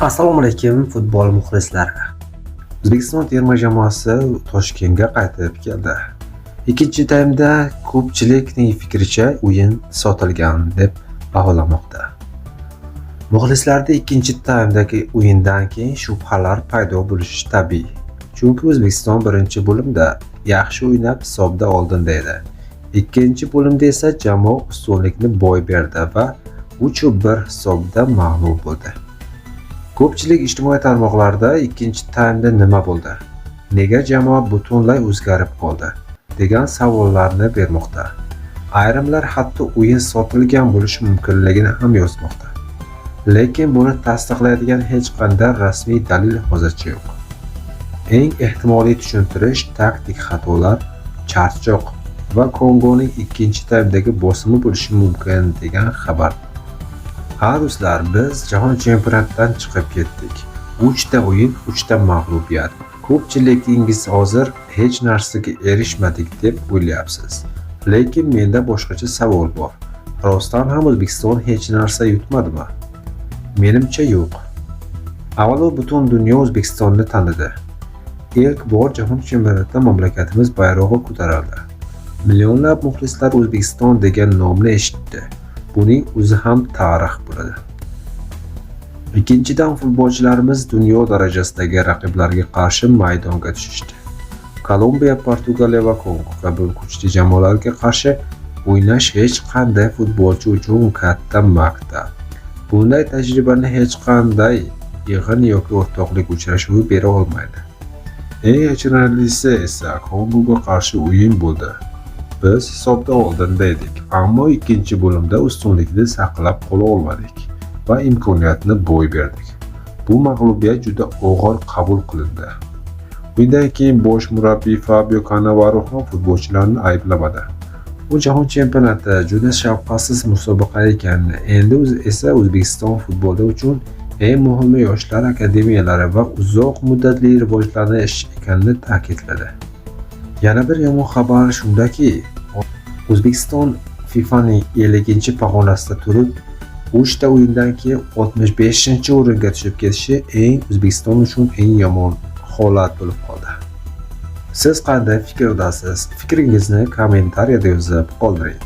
Assalomu alaykum futbol muxlislari. O'zbekiston terma jamoasi Toshkentga qaytib keldi. Ikkinchi taymda ko'pchilikning fikricha o'yin sotilgan deb baholamoqda. Muxlislarda ikkinchi taymdagi o'yindan keyin shubhalar paydo bo'lishi tabiiy. Chunki O'zbekiston birinchi bo'limda yaxshi o'ynab hisobda oldinda edi. Ikkinchi bo'limda esa jamoa ustunlikni boy berdi va 3-1 hisobda mag'lub bo'ldi. Ko'pchilik ijtimoiy tarmoqlarda ikkinchi taymda nima bo'ldi? Nega jamoa butunlay o'zgarib qoldi? degan savollarni bermoqda. Ayrimlar hatto o'yin sotilgan bo'lishi mumkinligini ham yozmoqda. Lekin buni tasdiqlaydigan hech qanday rasmiy dalil hozircha yo'q. Eng ehtimoliy tushuntirish taktik xatolar, charchoq va Kongoning ikkinchi taymdagi bosimi bo'lishi mumkin degan xabar. Ha do'stlar, biz jahon chempionatidan chiqib ketdik. 3 ta o'yin, 3 ta mag'lubiyat. Ko'pchiligingiz hozir hech narsaga erishmadik deb o'ylayapsiz. Lekin menda boshqacha savol bor. Rostdan ham O'zbekiston hech narsa yutmadimi? Menimcha yo'q. Avvalo butun dunyo O'zbekistonni tanidi. Ilk bor jahon chempionatida mamlakatimiz bayrog'i ko'tarildi. Millionlab muxlislar O'zbekiston degan nomni eshitdi. Buning o'zi ham tarix bo'ladi. Ikkinchidan, futbolchilarimiz dunyo darajasidagi raqiblarga qarshi maydonga tushishdi. Kolumbiya, Portugaliya va Kongo kabi kuchli jamoalarga qarshi o'ynash hech qanday futbolchi uchun katta maktab. Bunday tajribani hech qanday yig'in yoki o'rtoqlik uchrashuvi bera olmaydi. Eng achinarlisi esa Kongoga qarshi o'yin bo'ldi. Biz hisobda oldinda edik, ammo ikkinchi bo'limda ustunlikni saqlab qola olmadik va imkoniyatni boy berdik. Bu mag'lubiyat juda og'ir qabul qilindi. Bundan keyin bosh murabbiy Fabio Cannavaro ham futbolchilarni ayblamadi. Bu jahon chempionati juda shafqatsiz musobaqa ekan. Endi esa O'zbekiston futboli uchun eng muhimi yoshlar akademiyalari va uzoq muddatli rivojlanish ekanini ta'kidladi. Yana bir yomon xabar shundaki, O'zbekiston FIFAning 50-pog'onasida turib, 3 ta o'yindan keyin 65-o'ringa tushib ketishi O'zbekiston uchun eng yomon holat bo'lib qoldi. Siz qanday fikrdasiz? Fikringizni kommentariyada yozib qoldiring.